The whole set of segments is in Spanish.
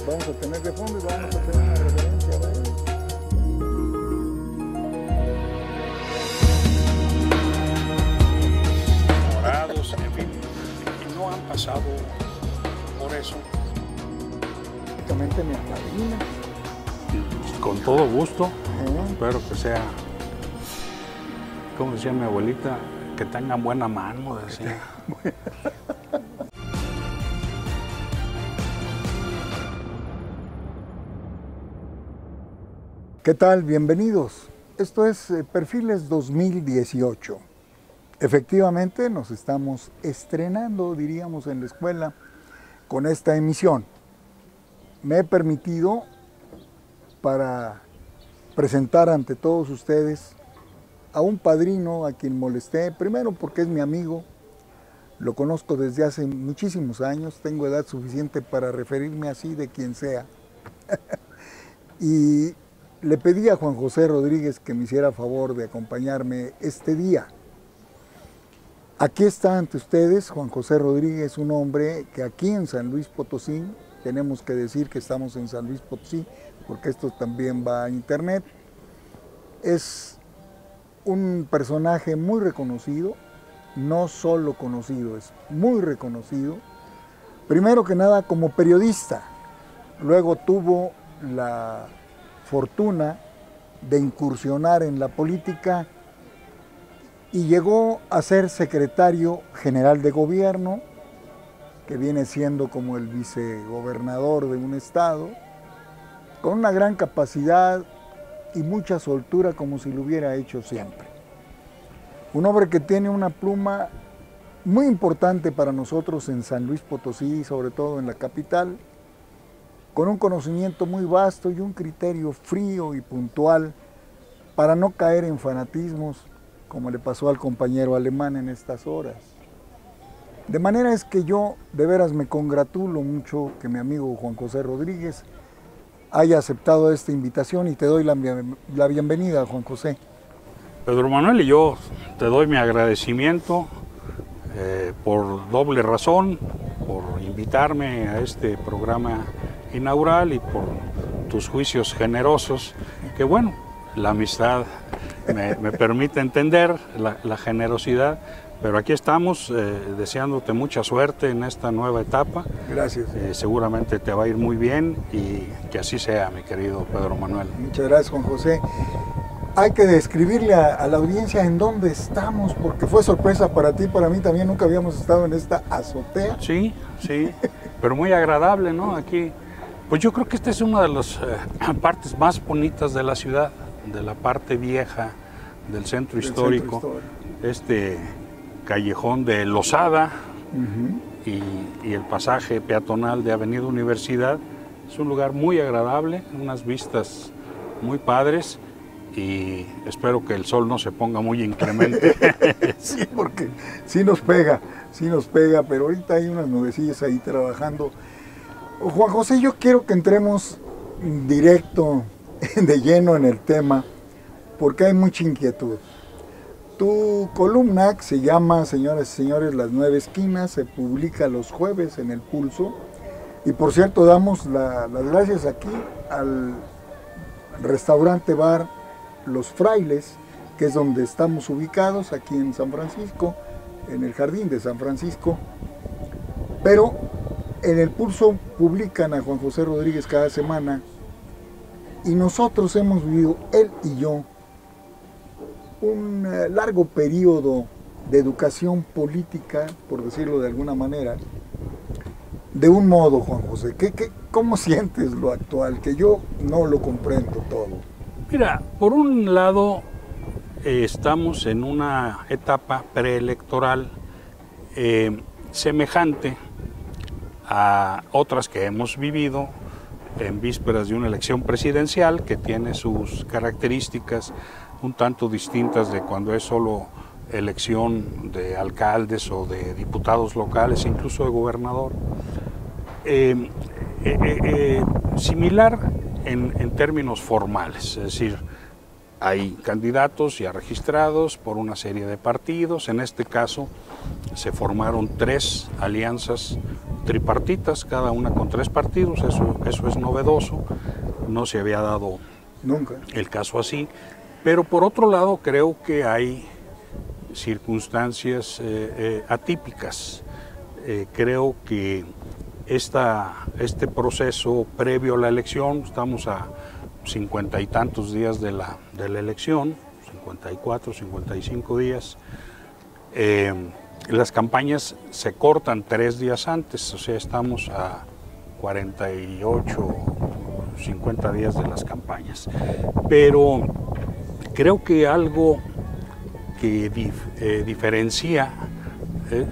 vamos a tener de fondo y vamos a tener una referencia a él. Morados, en fin, y no han pasado por eso. Prácticamente mi apadrina. Con todo gusto, espero que sea, como decía mi abuelita, que tengan buena mano, decía. ¿Qué tal? Bienvenidos. Esto es Perfiles 2018. Efectivamente nos estamos estrenando, diríamos, en la escuela con esta emisión. Me he permitido para presentar ante todos ustedes a un padrino a quien molesté, primero porque es mi amigo, lo conozco desde hace muchísimos años, tengo edad suficiente para referirme así de quien sea. Y le pedí a Juan José Rodríguez que me hiciera favor de acompañarme este día. Aquí está ante ustedes Juan José Rodríguez, un hombre que aquí en San Luis Potosí, tenemos que decir que estamos en San Luis Potosí, porque esto también va a internet, es un personaje muy reconocido, no solo conocido, es muy reconocido, primero que nada como periodista, luego tuvo la fortuna de incursionar en la política y llegó a ser secretario general de gobierno, que viene siendo como el vicegobernador de un estado, con una gran capacidad y mucha soltura como si lo hubiera hecho siempre. Un hombre que tiene una pluma muy importante para nosotros en San Luis Potosí, sobre todo en la capital, con un conocimiento muy vasto y un criterio frío y puntual para no caer en fanatismos, como le pasó al compañero alemán en estas horas. De manera es que yo de veras me congratulo mucho que mi amigo Juan José Rodríguez haya aceptado esta invitación y te doy la bienvenida, Juan José. Pedro Manuel, y yo te doy mi agradecimiento por doble razón, por invitarme a este programa inaugural y por tus juicios generosos, que bueno, la amistad me permite entender la generosidad, pero aquí estamos deseándote mucha suerte en esta nueva etapa. Gracias. Seguramente te va a ir muy bien y que así sea, mi querido Pedro Manuel. Muchas gracias, Juan José. Hay que describirle a la audiencia en dónde estamos, porque fue sorpresa para ti, para mí también, nunca habíamos estado en esta azotea. Sí, sí, pero muy agradable, ¿no? Aquí, pues yo creo que esta es una de las partes más bonitas de la ciudad, de la parte vieja del centro histórico. Este callejón de Losada y el pasaje peatonal de Avenida Universidad. Es un lugar muy agradable, unas vistas muy padres y espero que el sol no se ponga muy inclemente. Sí, porque sí nos pega, pero ahorita hay unas nubecillas ahí trabajando. Juan José, yo quiero que entremos directo, de lleno en el tema, porque hay mucha inquietud. Tu columna, que se llama, señoras y señores, Las Nueve Esquinas, se publica los jueves en El Pulso. Y por cierto, damos las gracias aquí al restaurante bar Los Frailes, que es donde estamos ubicados, aquí en San Francisco, en el Jardín de San Francisco. Pero en El Pulso publican a Juan José Rodríguez cada semana y nosotros hemos vivido, él y yo, un largo periodo de educación política, por decirlo de alguna manera, de un modo, Juan José. ¿Cómo sientes lo actual? Que yo no lo comprendo todo. Mira, por un lado, estamos en una etapa preelectoral semejante a otras que hemos vivido en vísperas de una elección presidencial, que tiene sus características un tanto distintas de cuando es solo elección de alcaldes o de diputados locales, incluso de gobernador. Similar en términos formales, es decir, hay candidatos ya registrados por una serie de partidos. En este caso se formaron 3 alianzas tripartitas, cada una con 3 partidos. Eso es novedoso, no se había dado nunca el caso así. Pero por otro lado creo que hay circunstancias atípicas. Creo que este proceso previo a la elección, estamos a 50 y tantos días de la elección, 54, 55 días, las campañas se cortan 3 días antes, o sea, estamos a 48, 50 días de las campañas. Pero creo que algo que diferencia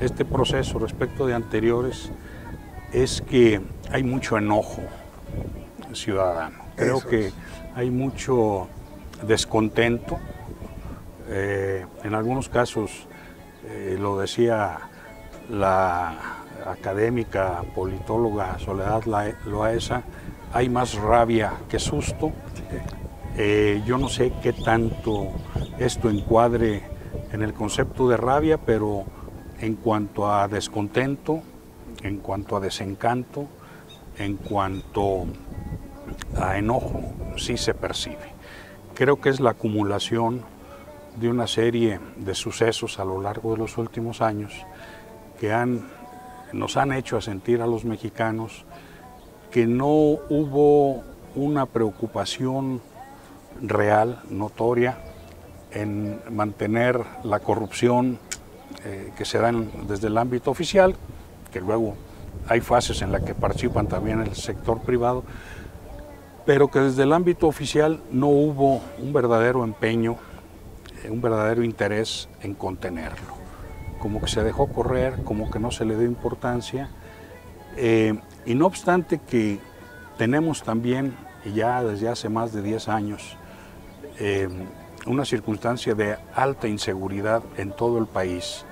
este proceso respecto de anteriores es que hay mucho enojo ciudadano. Creo que hay mucho descontento. En algunos casos, lo decía la académica politóloga Soledad Loaesa, hay más rabia que susto. Yo no sé qué tanto esto encuadre en el concepto de rabia, pero en cuanto a descontento, en cuanto a desencanto, en cuanto a enojo, sí se percibe. Creo que es la acumulación de una serie de sucesos a lo largo de los últimos años que nos han hecho sentir a los mexicanos que no hubo una preocupación real, notoria, en mantener la corrupción que se dan desde el ámbito oficial, que luego hay fases en las que participan también el sector privado, pero que desde el ámbito oficial no hubo un verdadero empeño, un verdadero interés en contenerlo. Como que se dejó correr, como que no se le dio importancia, y no obstante que tenemos también, y ya desde hace más de 10 años, una circunstancia de alta inseguridad en todo el país.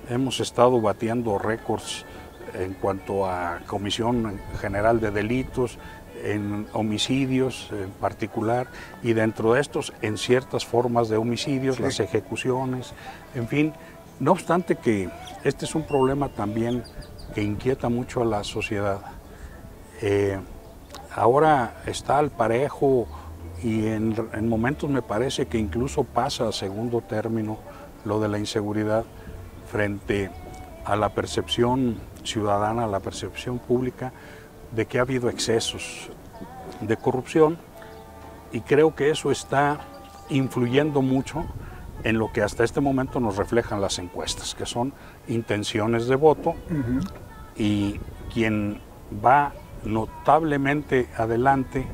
Hemos estado batiendo récords en cuanto a Comisión General de Delitos, en homicidios en particular, y dentro de estos en ciertas formas de homicidios, sí, las ejecuciones, en fin. No obstante que este es un problema también que inquieta mucho a la sociedad. Ahora está al parejo y en momentos me parece que incluso pasa a segundo término lo de la inseguridad frente a la percepción ciudadana, a la percepción pública de que ha habido excesos de corrupción, y creo que eso está influyendo mucho en lo que hasta este momento nos reflejan las encuestas, que son intenciones de voto, y quien va notablemente adelante,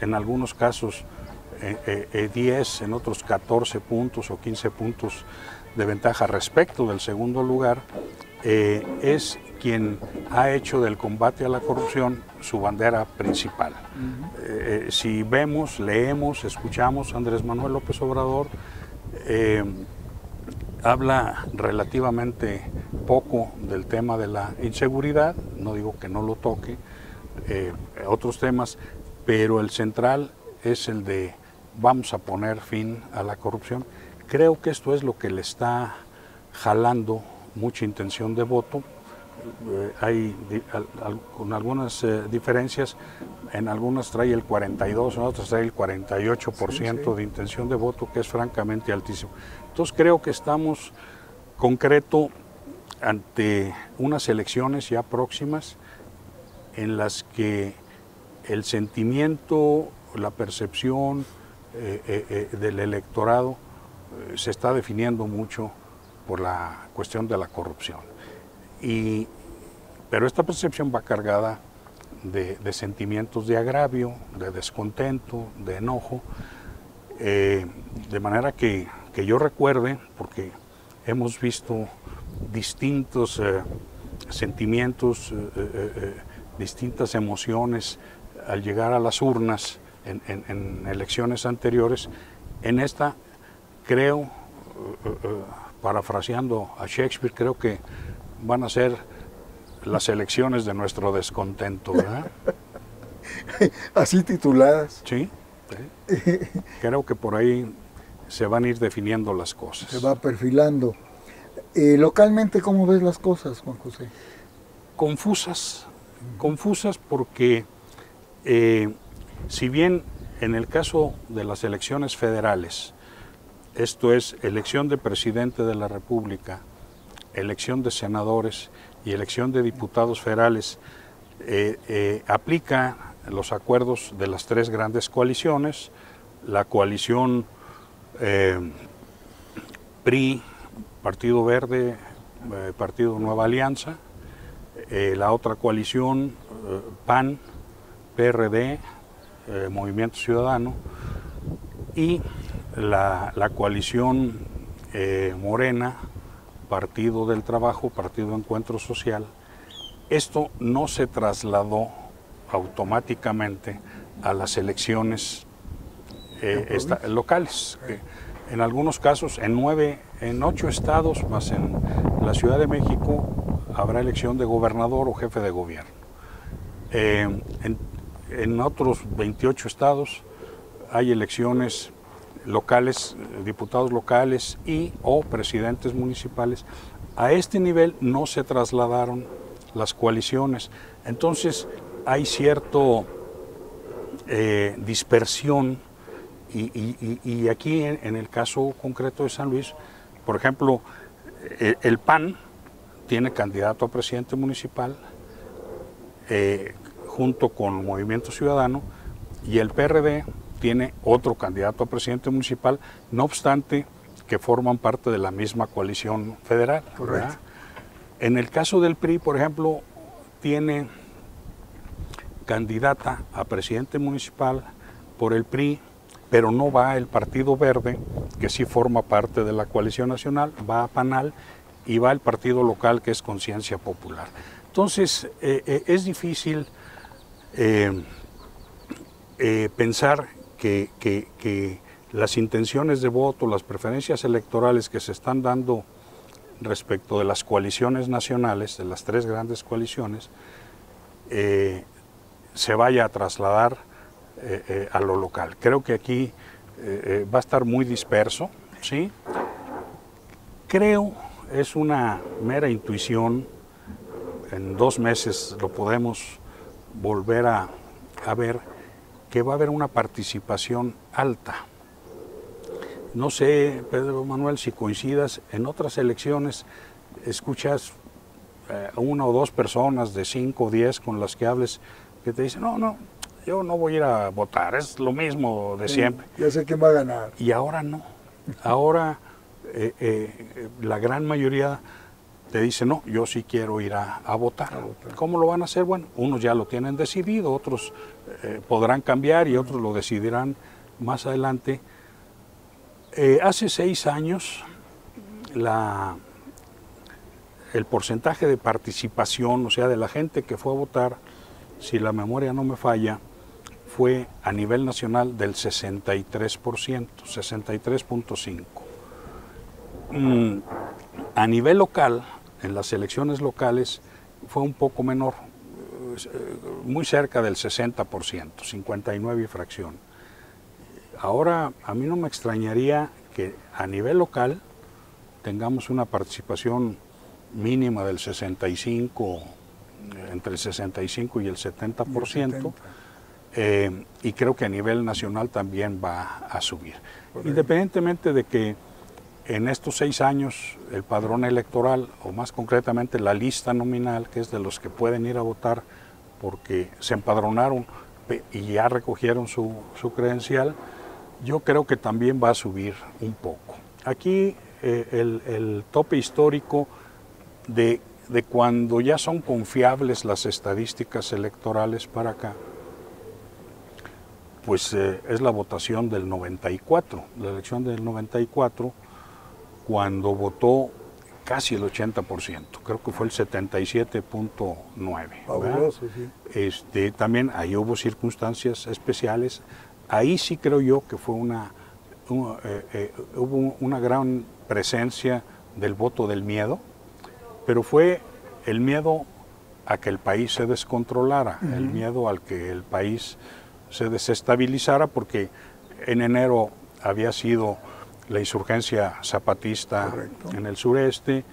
en algunos casos 10, en otros 14 puntos o 15 puntos de ventaja respecto del segundo lugar, es quien ha hecho del combate a la corrupción su bandera principal. Si vemos, leemos, escuchamos, Andrés Manuel López Obrador habla relativamente poco del tema de la inseguridad, no digo que no lo toque, otros temas, pero el central es el de vamos a poner fin a la corrupción. Creo que esto es lo que le está jalando mucha intención de voto. Hay con algunas diferencias, en algunas trae el 42, en otras trae el 48% de intención de voto, que es francamente altísimo. Entonces creo que estamos concreto ante unas elecciones ya próximas en las que el sentimiento, la percepción del electorado se está definiendo mucho por la cuestión de la corrupción. Pero esta percepción va cargada de sentimientos de agravio, de descontento, de enojo, de manera que yo recuerde, porque hemos visto distintos sentimientos, distintas emociones al llegar a las urnas en elecciones anteriores. En esta, creo, parafraseando a Shakespeare, creo que van a ser las elecciones de nuestro descontento, ¿verdad? Así tituladas. Sí, Creo que por ahí se van a ir definiendo las cosas. Se va perfilando. Localmente, ¿cómo ves las cosas, Juan José? Confusas porque si bien en el caso de las elecciones federales, esto es elección de presidente de la República, elección de senadores y elección de diputados federales, aplica los acuerdos de las tres grandes coaliciones, la coalición PRI, Partido Verde, Partido Nueva Alianza, la otra coalición PAN, PRD, Movimiento Ciudadano, y la coalición Morena, Partido del Trabajo, Partido Encuentro Social. Esto no se trasladó automáticamente a las elecciones locales. En algunos casos, en 8 estados, más en la Ciudad de México, habrá elección de gobernador o jefe de gobierno. En otros 28 estados hay elecciones locales, diputados locales y o presidentes municipales. A este nivel no se trasladaron las coaliciones. Entonces hay cierta dispersión y aquí en el caso concreto de San Luis, por ejemplo, el PAN tiene candidato a presidente municipal junto con Movimiento Ciudadano, y el PRD tiene otro candidato a presidente municipal, no obstante que forman parte de la misma coalición federal. Correcto. En el caso del PRI, por ejemplo, tiene candidata a presidente municipal por el PRI, pero no va el Partido Verde, que sí forma parte de la coalición nacional, va a PANAL, y va el partido local, que es Conciencia Popular. Entonces, es difícil pensar que las intenciones de voto, las preferencias electorales que se están dando respecto de las coaliciones nacionales, de las tres grandes coaliciones, se vaya a trasladar a lo local. Creo que aquí va a estar muy disperso, ¿sí? Creo, es una mera intuición, en 2 meses lo podemos volver a ver, que va a haber una participación alta. No sé, Pedro Manuel, si coincidas, en otras elecciones escuchas a 1 o 2 personas de 5 o 10 con las que hables que te dicen, no, yo no voy a ir a votar, es lo mismo de siempre. Ya sé quién va a ganar. Y ahora no. Ahora la gran mayoría te dice, no, yo sí quiero ir a votar. ¿Cómo lo van a hacer? Bueno, unos ya lo tienen decidido, otros podrán cambiar y otros lo decidirán más adelante. Hace 6 años el porcentaje de participación, o sea, de la gente que fue a votar, si la memoria no me falla, fue a nivel nacional del 63%, 63.5%. A nivel local, en las elecciones locales, fue un poco menor, muy cerca del 60%, 59 y fracción. Ahora, a mí no me extrañaría que a nivel local tengamos una participación mínima del 65%, entre el 65 y el 70%, y creo que a nivel nacional también va a subir. Independientemente de que en estos 6 años el padrón electoral, o más concretamente la lista nominal, que es de los que pueden ir a votar porque se empadronaron y ya recogieron su credencial, yo creo que también va a subir un poco. Aquí el tope histórico de cuando ya son confiables las estadísticas electorales para acá, pues es la votación del 94, la elección del 94, cuando votó casi el 80%, creo que fue el 77.9%. Fabuloso, sí. También ahí hubo circunstancias especiales. Ahí sí creo yo que fue hubo una gran presencia del voto del miedo, pero fue el miedo a que el país se descontrolara, el miedo al que el país se desestabilizara, porque en enero había sido la insurgencia zapatista. Correcto. En el sureste,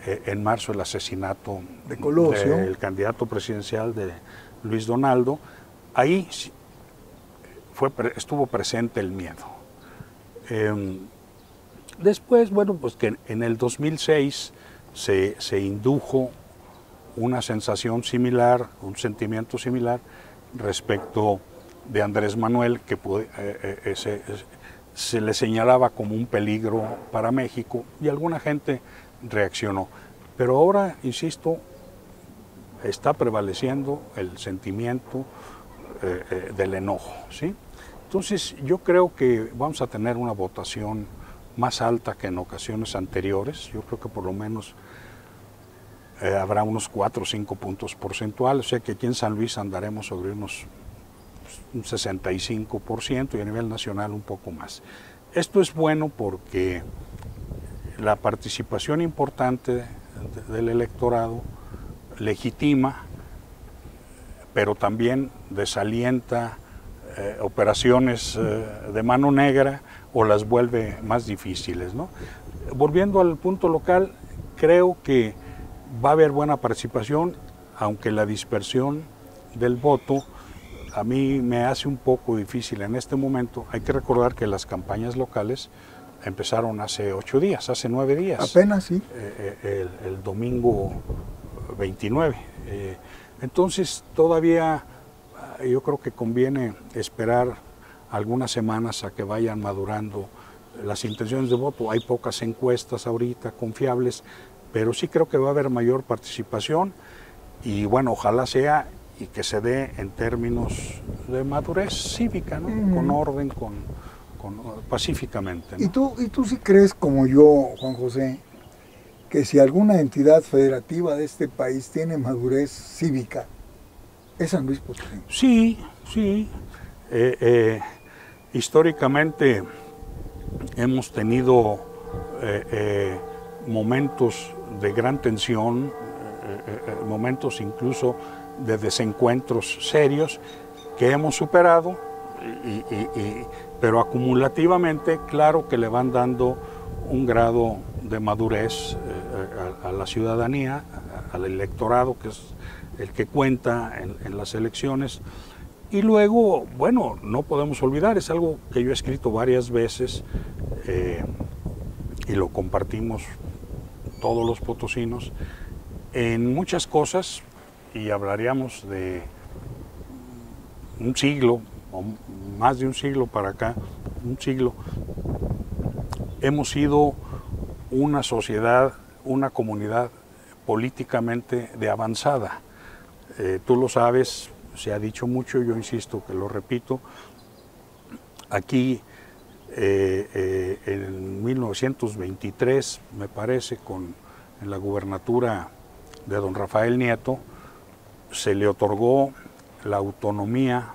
en marzo el asesinato de Colosio, del candidato presidencial de Luis Donaldo. Ahí estuvo presente el miedo. Después, bueno, pues que en el 2006 se indujo una sensación similar, un sentimiento similar respecto de Andrés Manuel, que se le señalaba como un peligro para México, y alguna gente reaccionó. Pero ahora, insisto, está prevaleciendo el sentimiento del enojo, ¿sí? Entonces, yo creo que vamos a tener una votación más alta que en ocasiones anteriores. Yo creo que por lo menos habrá unos 4 o 5 puntos porcentuales, o sea que aquí en San Luis andaremos sobre un 65% y a nivel nacional un poco más. Esto es bueno porque la participación importante del electorado legitima, pero también desalienta operaciones de mano negra o las vuelve más difíciles, ¿no? Volviendo al punto local, creo que va a haber buena participación, aunque la dispersión del voto a mí me hace un poco difícil en este momento. Hay que recordar que las campañas locales empezaron hace 8 días, hace 9 días. Apenas, sí. El domingo 29. Entonces todavía yo creo que conviene esperar algunas semanas a que vayan madurando las intenciones de voto. Hay pocas encuestas ahorita confiables, pero sí creo que va a haber mayor participación y bueno, ojalá sea y que se dé en términos de madurez cívica, ¿no? Con orden, pacíficamente, ¿no? ¿Y tú sí crees, como yo, Juan José, que si alguna entidad federativa de este país tiene madurez cívica, es San Luis Potosí? Sí, sí. Históricamente hemos tenido momentos de gran tensión, momentos incluso de desencuentros serios que hemos superado, pero acumulativamente, claro que le van dando un grado de madurez a la ciudadanía, al electorado, que es el que cuenta en las elecciones. Y luego, bueno, no podemos olvidar, es algo que yo he escrito varias veces y lo compartimos todos los potosinos, en muchas cosas, y hablaríamos de un siglo, o más de un siglo para acá, un siglo, hemos sido una sociedad, una comunidad políticamente de avanzada. Tú lo sabes, se ha dicho mucho, yo insisto que lo repito. Aquí en 1923, me parece, en la gubernatura de don Rafael Nieto, se le otorgó la autonomía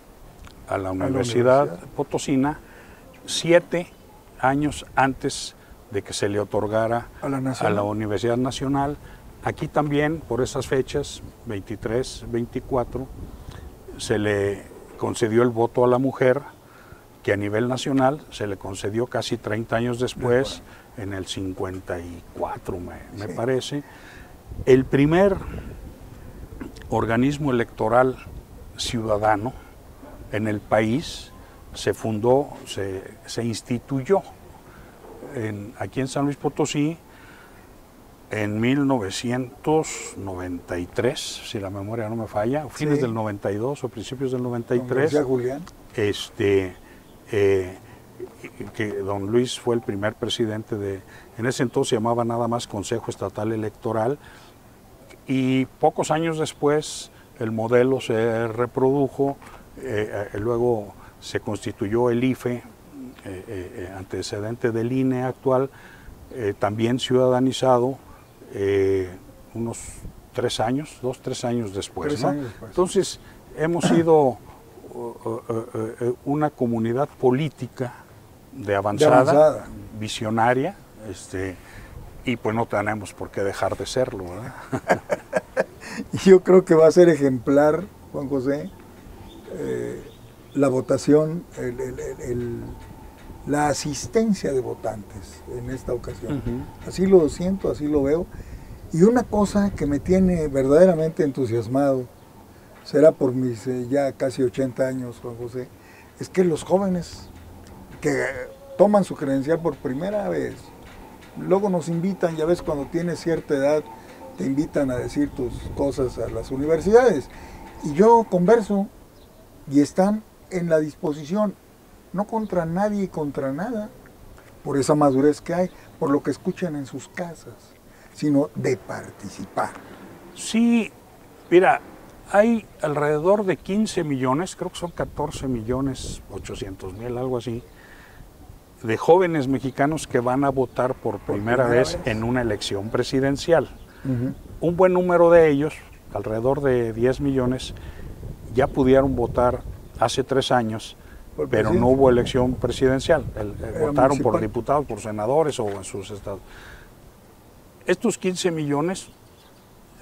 a la Universidad Potosina 7 años antes de que se le otorgara a la Universidad Nacional. Aquí también, por esas fechas, 23, 24, se le concedió el voto a la mujer, que a nivel nacional se le concedió casi 30 años después, en el 54, me parece. El primer organismo electoral ciudadano en el país se fundó, se instituyó aquí en San Luis Potosí en 1993, si la memoria no me falla, fines del 92 o principios del 93. Julián. Que don Luis fue el primer presidente en ese entonces se llamaba nada más Consejo Estatal Electoral, y pocos años después el modelo se reprodujo, luego se constituyó el IFE, antecedente del INE actual, también ciudadanizado, unos 3 años, 2-3 años después, ¿no? Entonces hemos sido una comunidad política de avanzada, visionaria, y pues no tenemos por qué dejar de serlo, ¿verdad? Yo creo que va a ser ejemplar, Juan José, la votación, la asistencia de votantes en esta ocasión. Así lo siento, así lo veo. Y una cosa que me tiene verdaderamente entusiasmado, será por mis ya casi 80 años, Juan José, es que los jóvenes que toman su credencial por primera vez, luego nos invitan, ya ves, cuando tienes cierta edad, te invitan a decir tus cosas a las universidades. Y yo converso y están en la disposición, no contra nadie y contra nada, por esa madurez que hay, por lo que escuchan en sus casas, sino de participar. Sí, mira, hay alrededor de 15 millones, creo que son 14 millones 800,000, algo así, de jóvenes mexicanos que van a votar por primera vez en una elección presidencial. Un buen número de ellos, alrededor de 10 millones, ya pudieron votar hace 3 años, pero no hubo elección presidencial. Votaron por diputados, por senadores o en sus estados. Estos 15 millones,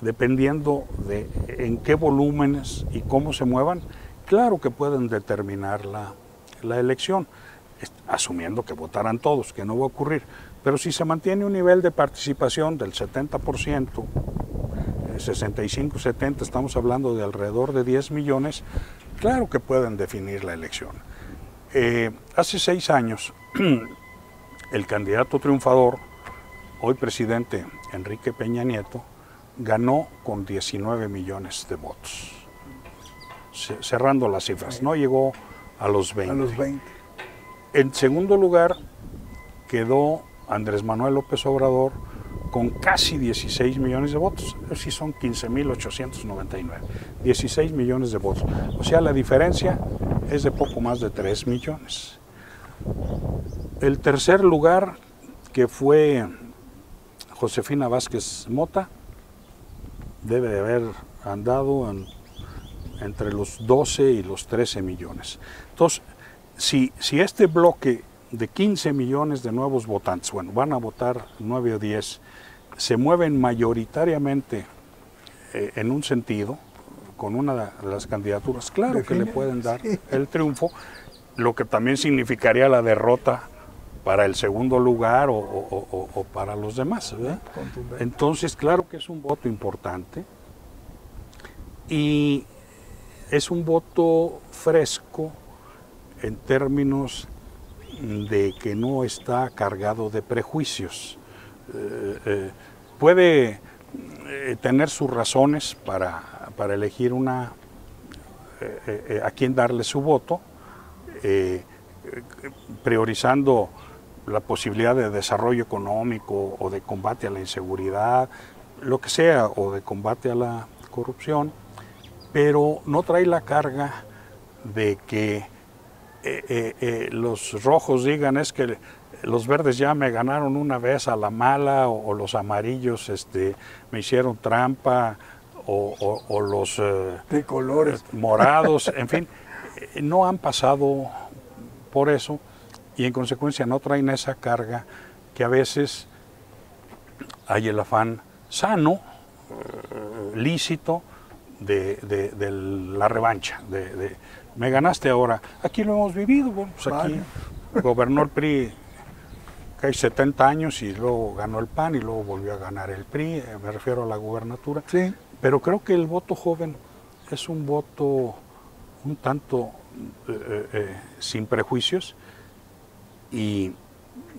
dependiendo de en qué volúmenes y cómo se muevan, claro que pueden determinar la elección, asumiendo que votaran todos, que no va a ocurrir. Pero si se mantiene un nivel de participación del 70%, 65, 70, estamos hablando de alrededor de 10 millones, claro que pueden definir la elección. Hace 6 años, el candidato triunfador, hoy presidente Enrique Peña Nieto, ganó con 19 millones de votos, cerrando las cifras, no llegó a los 20. A los 20. En segundo lugar quedó Andrés Manuel López Obrador con casi 16 millones de votos, sí son 15,899, 16 millones de votos. O sea, la diferencia es de poco más de 3 millones. El tercer lugar, que fue Josefina Vázquez Mota, debe de haber andado entre los 12 y los 13 millones. Entonces, si este bloque de 15 millones de nuevos votantes, bueno, van a votar 9 o 10, se mueven mayoritariamente en un sentido, con una de las candidaturas, claro que le pueden dar el triunfo, lo que también significaría la derrota para el segundo lugar o para los demás, ¿verdad? Entonces, claro que es un voto importante y es un voto fresco en términos de que no está cargado de prejuicios. Puede tener sus razones para elegir a quién darle su voto, priorizando la posibilidad de desarrollo económico o de combate a la inseguridad, lo que sea, o de combate a la corrupción, pero no trae la carga de que los rojos digan es que los verdes ya me ganaron una vez a la mala, o los amarillos me hicieron trampa, o los tricolores morados, en fin, no han pasado por eso y en consecuencia no traen esa carga que a veces hay el afán sano, lícito, de la revancha, me ganaste ahora. Aquí lo hemos vivido, bueno, pues aquí gobernó el PRI que hay 70 años y luego ganó el PAN y luego volvió a ganar el PRI, me refiero a la gubernatura. Sí. Pero creo que el voto joven es un voto un tanto sin prejuicios y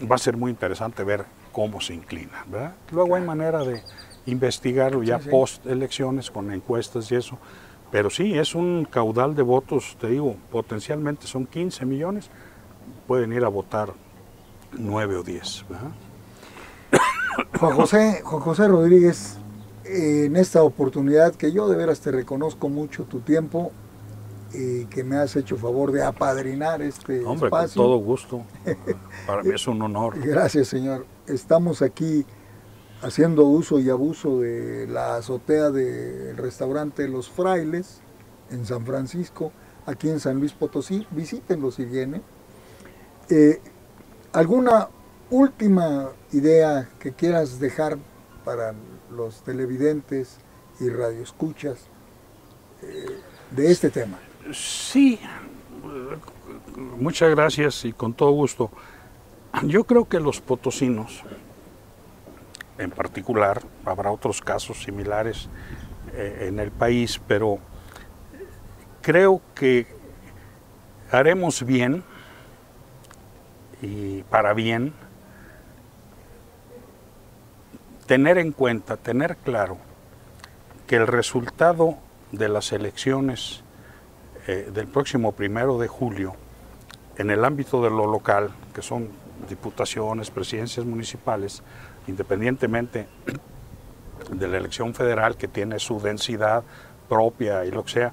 va a ser muy interesante ver cómo se inclina, ¿verdad? Luego hay manera de investigarlo ya post elecciones con encuestas y eso, pero sí, es un caudal de votos, te digo, potencialmente son 15 millones, pueden ir a votar 9 o 10, ¿verdad? Juan José Rodríguez, en esta oportunidad que yo de veras te reconozco mucho tu tiempo y que me has hecho favor de apadrinar este espacio. Con todo gusto, para mí es un honor. Gracias, señor. Estamos aquí haciendo uso y abuso de la azotea del restaurante Los Frailes en San Francisco, aquí en San Luis Potosí. Visítenlo si vienen. ¿Alguna última idea que quieras dejar para los televidentes y radioescuchas de este tema? Sí, muchas gracias y con todo gusto. Yo creo que los potosinos, en particular, habrá otros casos similares en el país, pero creo que haremos bien y para bien tener en cuenta, tener claro que el resultado de las elecciones del próximo 1 de julio en el ámbito de lo local, que son diputaciones, presidencias municipales, independientemente de la elección federal que tiene su densidad propia y lo que sea,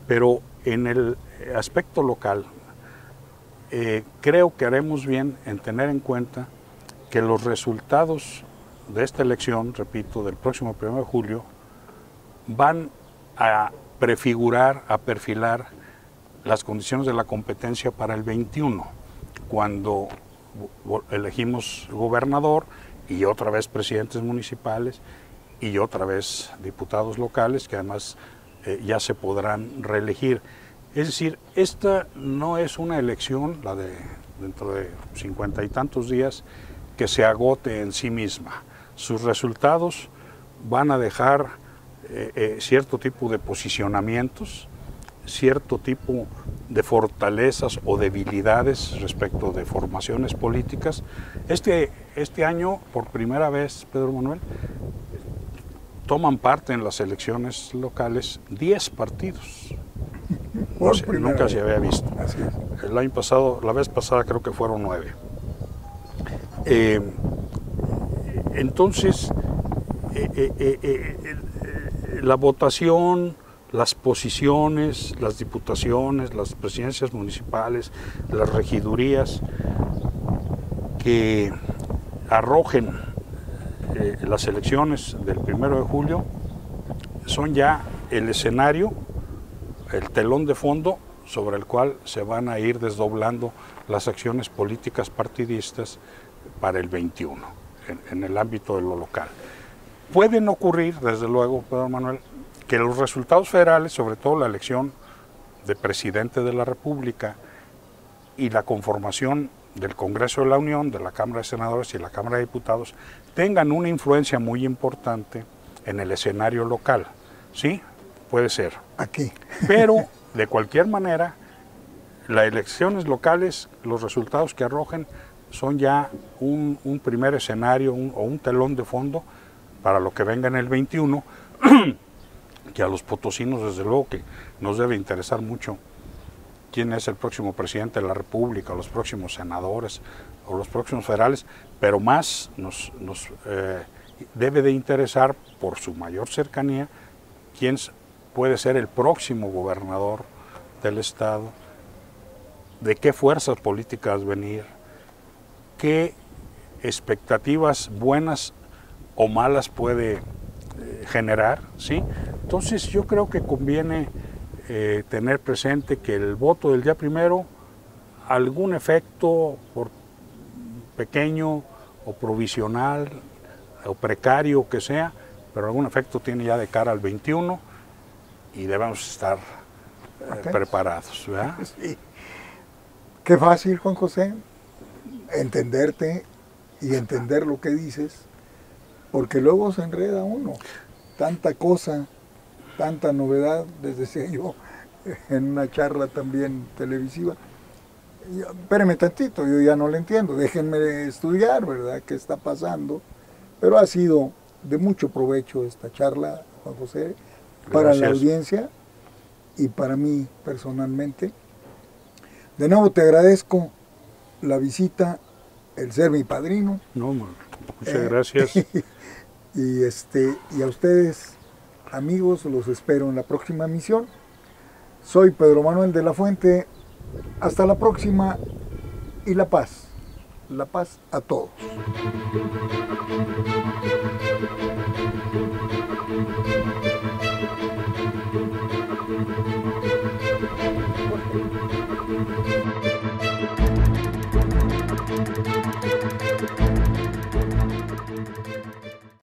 pero en el aspecto local creo que haremos bien en tener en cuenta que los resultados de esta elección, repito, del próximo 1 de julio, van a prefigurar, a perfilar las condiciones de la competencia para el 21, cuando elegimos gobernador y otra vez presidentes municipales y otra vez diputados locales, que además ya se podrán reelegir. Es decir, esta no es una elección, la de dentro de 50 y tantos días, que se agote en sí misma. Sus resultados van a dejar cierto tipo de posicionamientos, cierto tipo de fortalezas o debilidades respecto de formaciones políticas. Este año, por primera vez, Pedro Manuel, toman parte en las elecciones locales 10 partidos. O sea, nunca se había visto. El año pasado, la vez pasada creo que fueron 9. Entonces, la votación, las posiciones, las diputaciones, las presidencias municipales, las regidurías que arrojen las elecciones del 1 de julio son ya el escenario, el telón de fondo sobre el cual se van a ir desdoblando las acciones políticas partidistas para el 21, en el ámbito de lo local. Pueden ocurrir, desde luego, Pedro Manuel, que los resultados federales, sobre todo la elección de presidente de la República y la conformación del Congreso de la Unión, de la Cámara de Senadores y la Cámara de Diputados, tengan una influencia muy importante en el escenario local. ¿Sí? Puede ser. Aquí. Pero, de cualquier manera, las elecciones locales, los resultados que arrojen, son ya un primer escenario o un telón de fondo para lo que venga en el 21, que a los potosinos desde luego que nos debe interesar mucho quién es el próximo presidente de la República, o los próximos senadores, o los próximos federales, pero más nos debe de interesar, por su mayor cercanía, quién puede ser el próximo gobernador del estado, de qué fuerzas políticas venir, qué expectativas buenas o malas puede generar, ¿sí? Entonces yo creo que conviene tener presente que el voto del día 1, algún efecto, por pequeño o provisional o precario que sea, pero algún efecto tiene ya de cara al 21 y debemos estar preparados, ¿verdad? Sí. Qué fácil, Juan José, entenderte y entender lo que dices, porque luego se enreda uno. Tanta cosa, tanta novedad, les decía yo en una charla también televisiva. Espérenme tantito, yo ya no lo entiendo, déjenme estudiar, ¿verdad?, qué está pasando. Pero ha sido de mucho provecho esta charla, Juan José, para la audiencia y para mí personalmente. De nuevo te agradezco la visita, el ser mi padrino. No, muchas gracias. Y a ustedes, amigos, los espero en la próxima emisión. Soy Pedro Manuel de la Fuente. Hasta la próxima y la paz. La paz a todos.